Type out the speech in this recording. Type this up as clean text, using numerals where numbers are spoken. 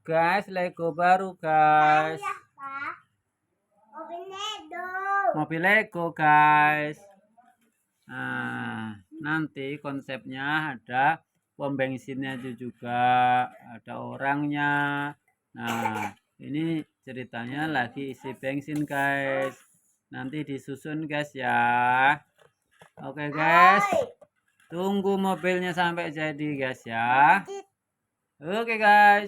guys, Lego baru guys. Mobil Lego guys. Nah, nanti konsepnya ada pom bensinnya juga, ada orangnya. Nah, ini ceritanya lagi isi bensin guys. Nanti disusun guys ya. Oke guys, tunggu mobilnya sampai jadi guys ya. Oke guys.